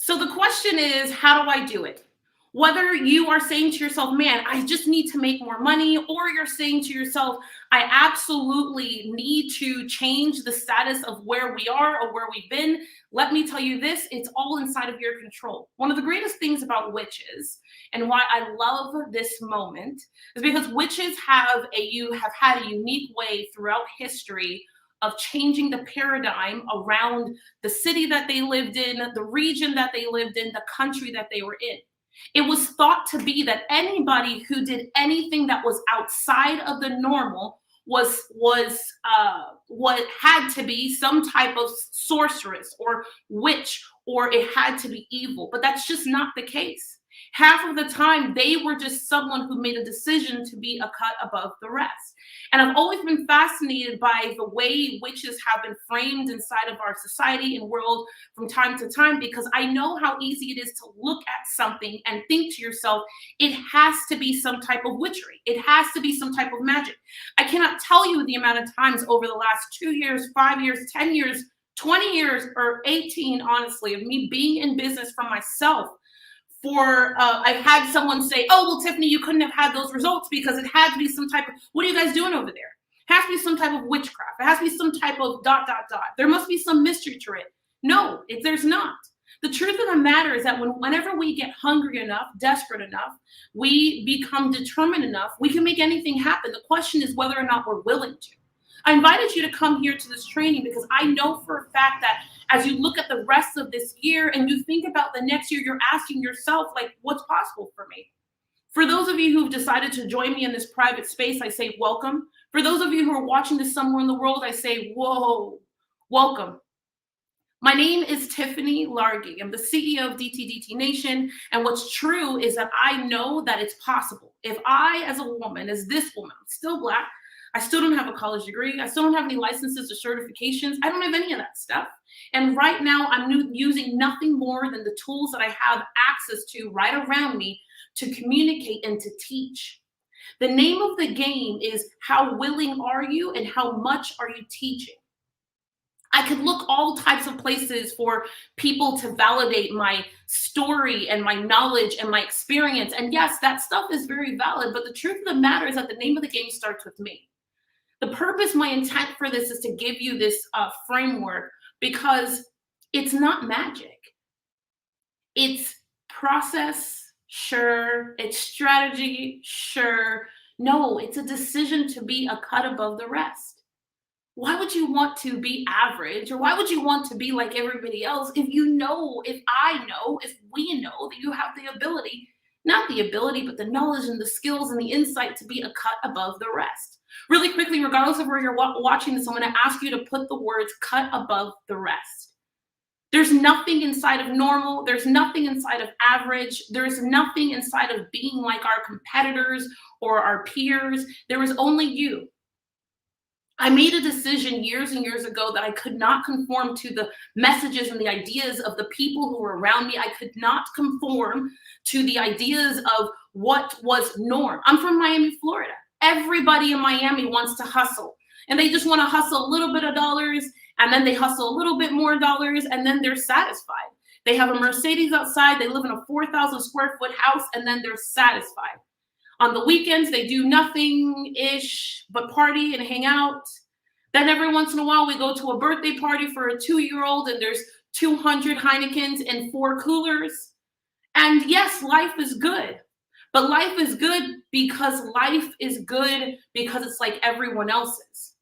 So the question is, how do I do it? Whether you are saying to yourself, man, I just need to make more money, or you're saying to yourself, I absolutely need to change the status of where we are or where we've been. Let me tell you this, it's all inside of your control. One of the greatest things about witches and why I love this moment is because witches have had a unique way throughout history of changing the paradigm around the city that they lived in, the region that they lived in, the country that they were in. It was thought to be that anybody who did anything that was outside of the normal was what had to be some type of sorceress or witch, or it had to be evil. But that's just not the case. Half of the time, they were just someone who made a decision to be a cut above the rest. And I've always been fascinated by the way witches have been framed inside of our society and world from time to time, because I know how easy it is to look at something and think to yourself, it has to be some type of witchery. It has to be some type of magic. I cannot tell you the amount of times over the last 2 years, 5 years, 10 years, 20 years, or 18, honestly, of me being in business for myself. I've had someone say, oh, well, Tiffany, you couldn't have had those results because it had to be some type of, what are you guys doing over there? It has to be some type of witchcraft. It has to be some type of dot, dot, dot. There must be some mystery to it. No, there's not. The truth of the matter is that whenever we get hungry enough, desperate enough, we become determined enough, we can make anything happen. The question is whether or not we're willing to. I invited you to come here to this training because I know for a fact that as you look at the rest of this year and you think about the next year, you're asking yourself, like, what's possible for me? For those of you who've decided to join me in this private space, I say welcome. For those of you who are watching this somewhere in the world, I say, whoa, welcome. My name is Tiffany Largy. I'm the CEO of DTDT Nation. And what's true is that I know that it's possible. If I, as a woman, as this woman, I'm still Black, I still don't have a college degree. I still don't have any licenses or certifications. I don't have any of that stuff. And right now, I'm using nothing more than the tools that I have access to right around me to communicate and to teach. The name of the game is how willing are you and how much are you teaching? I could look all types of places for people to validate my story and my knowledge and my experience. And yes, that stuff is very valid. But the truth of the matter is that the name of the game starts with me. The purpose, my intent for this is to give you this framework because it's not magic. It's process, sure. It's strategy, sure. No, it's a decision to be a cut above the rest. Why would you want to be average, or why would you want to be like everybody else if I know, if we know that you have the ability, not the ability, but the knowledge and the skills and the insight to be a cut above the rest? Really quickly, regardless of where you're watching this, I'm going to ask you to put the words cut above the rest. There's nothing inside of normal. There's nothing inside of average. There's nothing inside of being like our competitors or our peers. There is only you. I made a decision years and years ago that I could not conform to the messages and the ideas of the people who were around me. I could not conform to the ideas of what was norm. I'm from Miami, Florida. Everybody in Miami wants to hustle, and they just want to hustle a little bit of dollars, and then they hustle a little bit more dollars, and then they're satisfied. They have a Mercedes outside, they live in a 4,000 square foot house, and then they're satisfied. On the weekends, they do nothing-ish but party and hang out. Then every once in a while, we go to a birthday party for a 2-year-old, and there's 200 Heinekens and 4 coolers. And yes, life is good. But life is good because it's like everyone else's.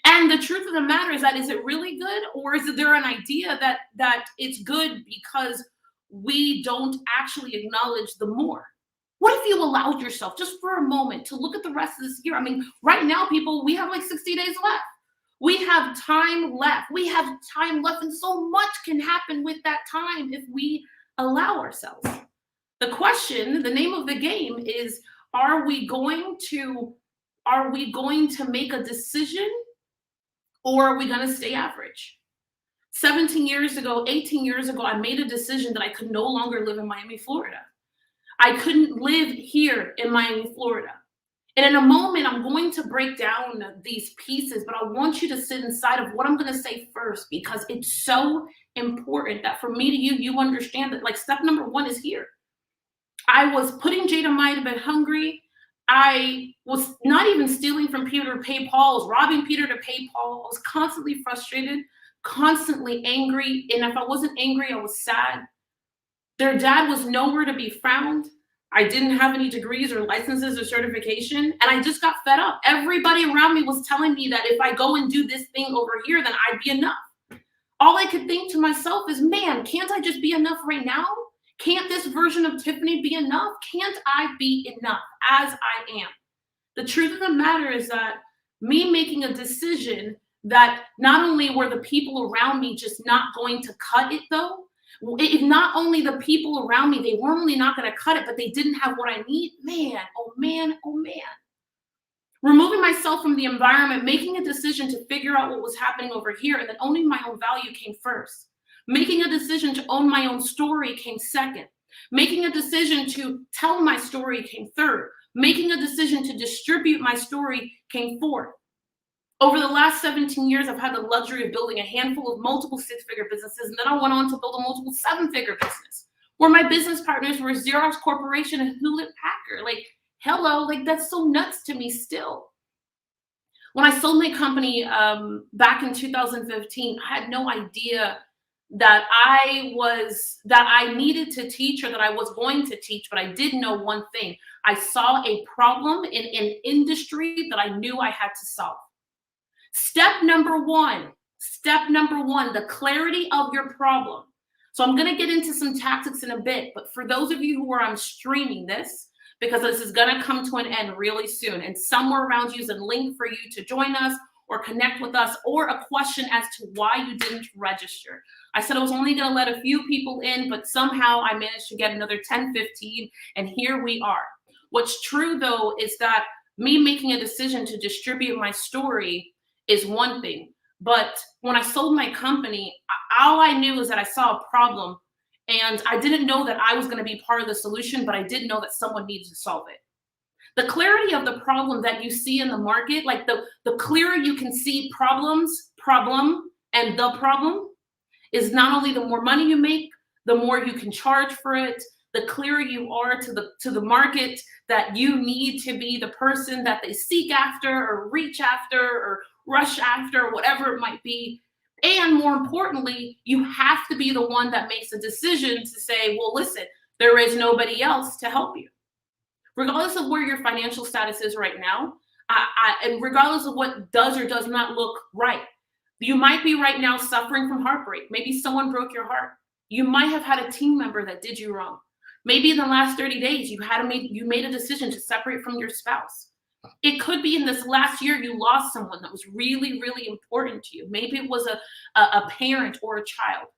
And the truth of the matter is that, is it really good? Or is there an idea that it's good because we don't actually acknowledge the more? What if you allowed yourself just for a moment to look at the rest of this year? I mean, right now, people, we have like 60 days left. We have time left. And so much can happen with that time if we allow ourselves. The question, the name of the game is, are we going to make a decision, or are we going to stay average? 17 years ago, 18 years ago, I made a decision that I could no longer live in Miami, Florida. I couldn't live here in Miami, Florida. And in a moment, I'm going to break down these pieces, but I want you to sit inside of what I'm going to say first, because it's so important that for me to you understand that, like, step number one is here. I was putting Jada Mai to bed hungry. I was not even stealing from Peter to pay Paul. I was robbing Peter to pay Paul. I was constantly frustrated, constantly angry. And if I wasn't angry, I was sad. Their dad was nowhere to be found. I didn't have any degrees or licenses or certification. And I just got fed up. Everybody around me was telling me that if I go and do this thing over here, then I'd be enough. All I could think to myself is, man, can't I just be enough right now? Can't this version of Tiffany be enough? Can't I be enough as I am? The truth of the matter is that me making a decision that not only were the people around me just not going to cut it, though, if not only the people around me, they weren't only not going to cut it, but they didn't have what I need. Man, oh man, oh man. Removing myself from the environment, making a decision to figure out what was happening over here, and then owning my own value came first. Making a decision to own my own story came second. Making a decision to tell my story came third. Making a decision to distribute my story came fourth. Over the last 17 years, I've had the luxury of building a handful of multiple six-figure businesses, and then I went on to build a multiple seven-figure business, where my business partners were Xerox Corporation and Hewlett-Packard. Like, hello, like, that's so nuts to me still. When I sold my company back in 2015, I had no idea that I needed to teach, or that I was going to teach, but I did know one thing. I saw a problem in an industry that I knew I had to solve. Step number one, the clarity of your problem. So I'm going to get into some tactics in a bit, but for those of you who are streaming this, because this is going to come to an end really soon, and somewhere around you is a link for you to join us or connect with us, or a question as to why you didn't register. I said I was only going to let a few people in, but somehow I managed to get another 10, 15, and here we are. What's true, though, is that me making a decision to distribute my story is one thing. But when I sold my company, all I knew is that I saw a problem, and I didn't know that I was going to be part of the solution, but I did know that someone needed to solve it. The clarity of the problem that you see in the market, like the clearer you can see problem, and the problem, is not only the more money you make, the more you can charge for it, the clearer you are to the market that you need to be the person that they seek after, or reach after, or rush after, or whatever it might be. And more importantly, you have to be the one that makes a decision to say, well, listen, there is nobody else to help you. Regardless of where your financial status is right now, and regardless of what does or does not look right, you might be right now suffering from heartbreak. Maybe someone broke your heart. You might have had a team member that did you wrong. Maybe in the last 30 days, you made a decision to separate from your spouse. It could be in this last year you lost someone that was really, really important to you. Maybe it was a parent or a child.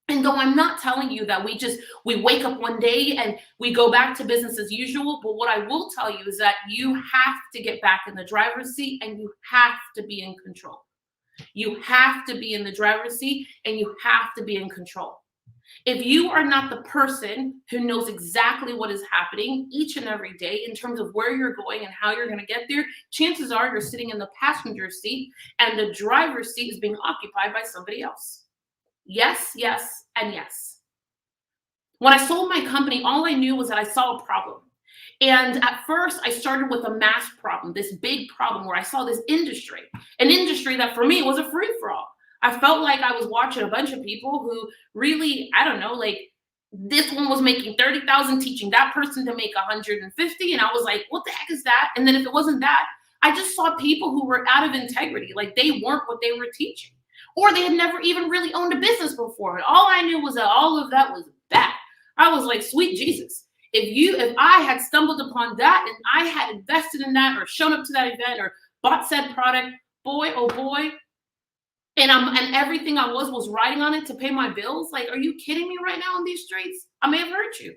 And though I'm not telling you that we wake up one day and we go back to business as usual, but what I will tell you is that you have to get back in the driver's seat, and you have to be in control. You have to be in the driver's seat, and you have to be in control. If you are not the person who knows exactly what is happening each and every day in terms of where you're going and how you're going to get there, chances are you're sitting in the passenger seat and the driver's seat is being occupied by somebody else. Yes, yes, and yes. When I sold my company, all I knew was that I saw a problem. And at first, I started with a mass problem, this big problem where I saw this industry, an industry that for me was a free-for-all. I felt like I was watching a bunch of people who really, I don't know, like this one was making 30,000 teaching that person to make 150. And I was like, what the heck is that? And then if it wasn't that, I just saw people who were out of integrity, like they weren't what they were teaching, or they had never even really owned a business before. And all I knew was that all of that was bad. I was like, sweet Jesus. If I had stumbled upon that and I had invested in that or shown up to that event or bought said product, boy, oh boy, and everything I was riding on it to pay my bills. Like, are you kidding me right now on these streets? I may have hurt you.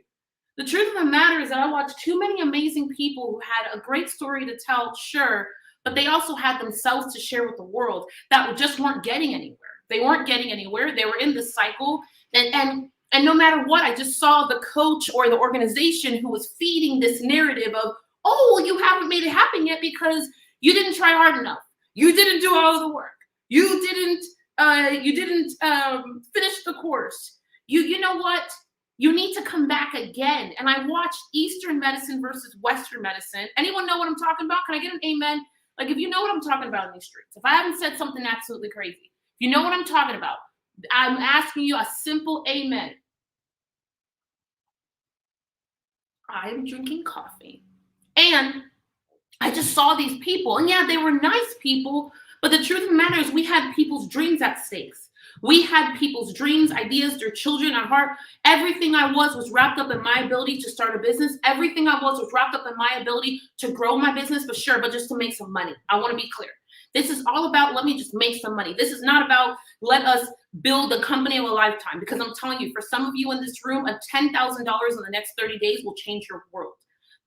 The truth of the matter is that I watched too many amazing people who had a great story to tell, sure, but they also had themselves to share with the world that just weren't getting anywhere. They weren't getting anywhere. They were in the cycle. And no matter what, I just saw the coach or the organization who was feeding this narrative of, Oh, you haven't made it happen yet because you didn't try hard enough. You didn't do all the work. You didn't finish the course. You know what? You need to come back again. And I watched Eastern medicine versus Western medicine. Anyone know what I'm talking about? Can I get an amen? Like, if you know what I'm talking about in these streets, if I haven't said something absolutely crazy, if you know what I'm talking about, I'm asking you a simple amen. I'm drinking coffee. And I just saw these people. And yeah, they were nice people. But the truth of the matter is we had people's dreams at stakes. We had people's dreams, ideas, their children at heart. Everything I was wrapped up in my ability to start a business. Everything I was wrapped up in my ability to grow my business, for sure, but just to make some money. I want to be clear. This is all about, let me just make some money. This is not about, let us build a company of a lifetime. Because I'm telling you, for some of you in this room, a $10,000 in the next 30 days will change your world.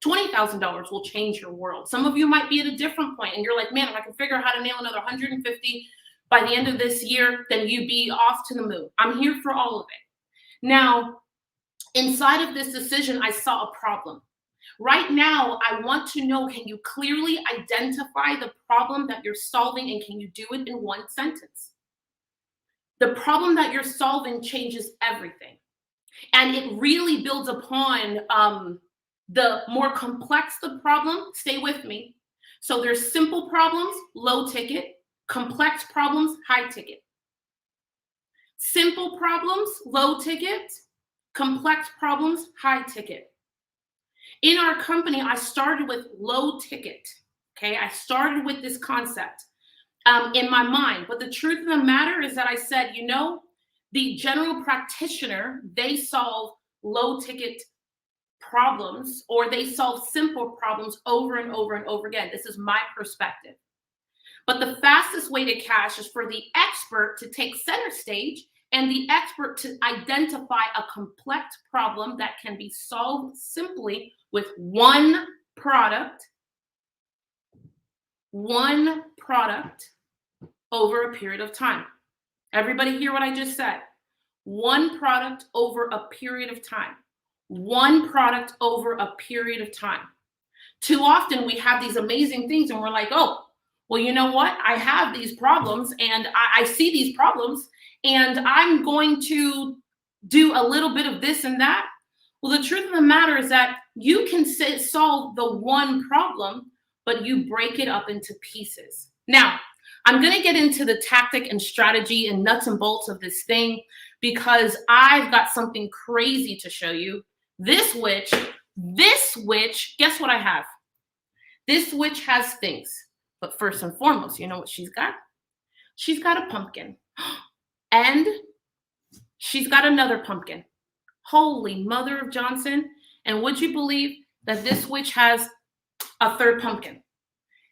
$20,000 will change your world. Some of you might be at a different point and you're like, man, if I can figure out how to nail another 150 by the end of this year, then you'd be off to the moon. I'm here for all of it. Now, inside of this decision, I saw a problem. Right now, I want to know, can you clearly identify the problem that you're solving, and can you do it in one sentence? The problem that you're solving changes everything. And it really builds upon the more complex the problem. Stay with me. So there's simple problems, low ticket, complex problems, high ticket. Simple problems, low ticket, complex problems, high ticket. In our company, I started with low ticket. Okay, I started with this concept in my mind. But the truth of the matter is that I said, you know, the general practitioner, they solve low ticket problems, or they solve simple problems over and over and over again. This is my perspective. But the fastest way to cash is for the expert to take center stage and the expert to identify a complex problem that can be solved simply with one product over a period of time. Everybody hear what I just said? One product over a period of time. One product over a period of time. Too often we have these amazing things and we're like, oh, well, you know what? I have these problems and I see these problems and I'm going to do a little bit of this and that. Well, the truth of the matter is that you can solve the one problem, but you break it up into pieces. Now, I'm going to get into the tactic and strategy and nuts and bolts of this thing because I've got something crazy to show you. This witch, guess what I have? This witch has things. But first and foremost, you know what she's got? She's got a pumpkin. And she's got another pumpkin. Holy Mother of Johnson. And would you believe that this witch has a third pumpkin?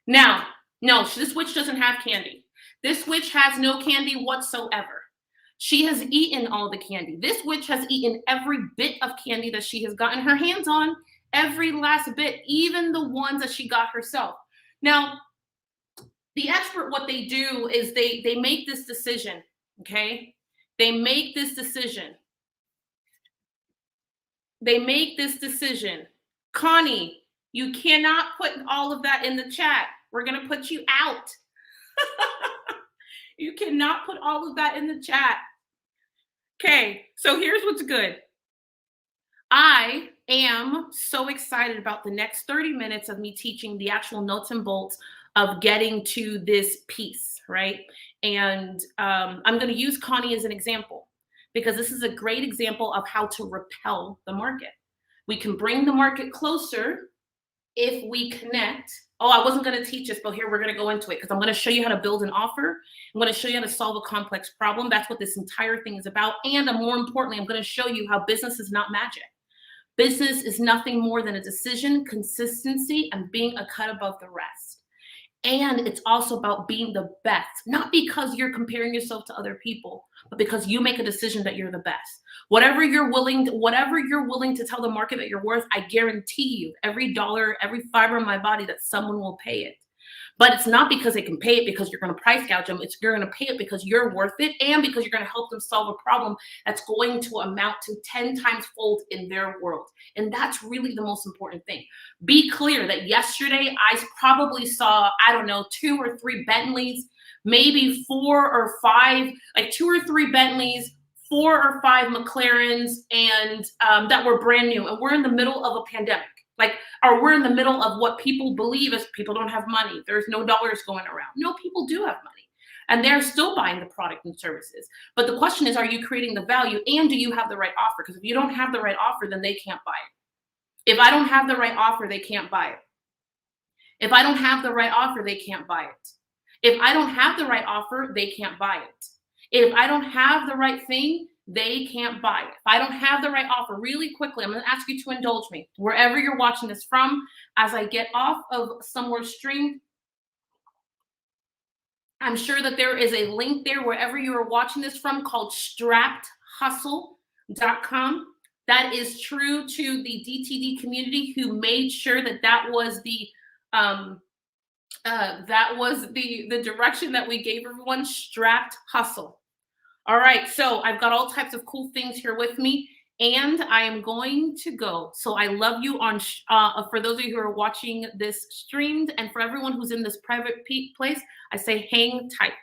Now, no, this witch doesn't have candy. This witch has no candy whatsoever. She has eaten all the candy. This witch has eaten every bit of candy that she has gotten her hands on, every last bit, even the ones that she got herself. Now, the expert, what they do is they make this decision, okay? They make this decision. Connie, you cannot put all of that in the chat. We're going to put you out. You cannot put all of that in the chat. Okay, so here's what's good. I am so excited about the next 30 minutes of me teaching the actual nuts and bolts of getting to this piece, right? And I'm going to use Connie as an example because this is a great example of how to repel the market. We can bring the market closer if we connect. Oh, I wasn't going to teach this, but here we're going to go into it because I'm going to show you how to build an offer. I'm going to show you how to solve a complex problem. That's what this entire thing is about. And more importantly, I'm going to show you how business is not magic. Business is nothing more than a decision, consistency, and being a cut above the rest. And it's also about being the best, not because you're comparing yourself to other people, but because you make a decision that you're the best. Whatever you're willing to tell the market that you're worth, I guarantee you every dollar, every fiber in my body that someone will pay it. But it's not because they can pay it because you're going to price gouge them. It's you're going to pay it because you're worth it and because you're going to help them solve a problem that's going to amount to 10 times fold in their world. And that's really the most important thing. Be clear that yesterday I probably saw, I don't know, 2 or 3 Bentleys, maybe 4 or 5, like 2 or 3 Bentleys, 4 or 5 McLarens, and that were brand new. And we're in the middle of a pandemic. Like, or we're in the middle of what people believe is people don't have money. There's no dollars going around. No, people do have money. And they're still buying the product and services. But the question is, are you creating the value and do you have the right offer? Because if you don't have the right offer, then they can't buy it. If I don't have the right offer, they can't buy it. If I don't have the right offer, they can't buy it. If I don't have the right offer, they can't buy it. If I don't have the right thing, they can't buy it. If I don't have the right offer, really quickly, I'm going to ask you to indulge me wherever you're watching this from. As I get off of Somewhere Stream, I'm sure that there is a link there wherever you are watching this from called strappedhustle.com. That is true to the DTD community who made sure that that was the direction that we gave everyone. Strapped Hustle. All right, so I've got all types of cool things here with me, and I am going to go. So I love you on for those of you who are watching this streamed, and for everyone who's in this private place, I say hang tight.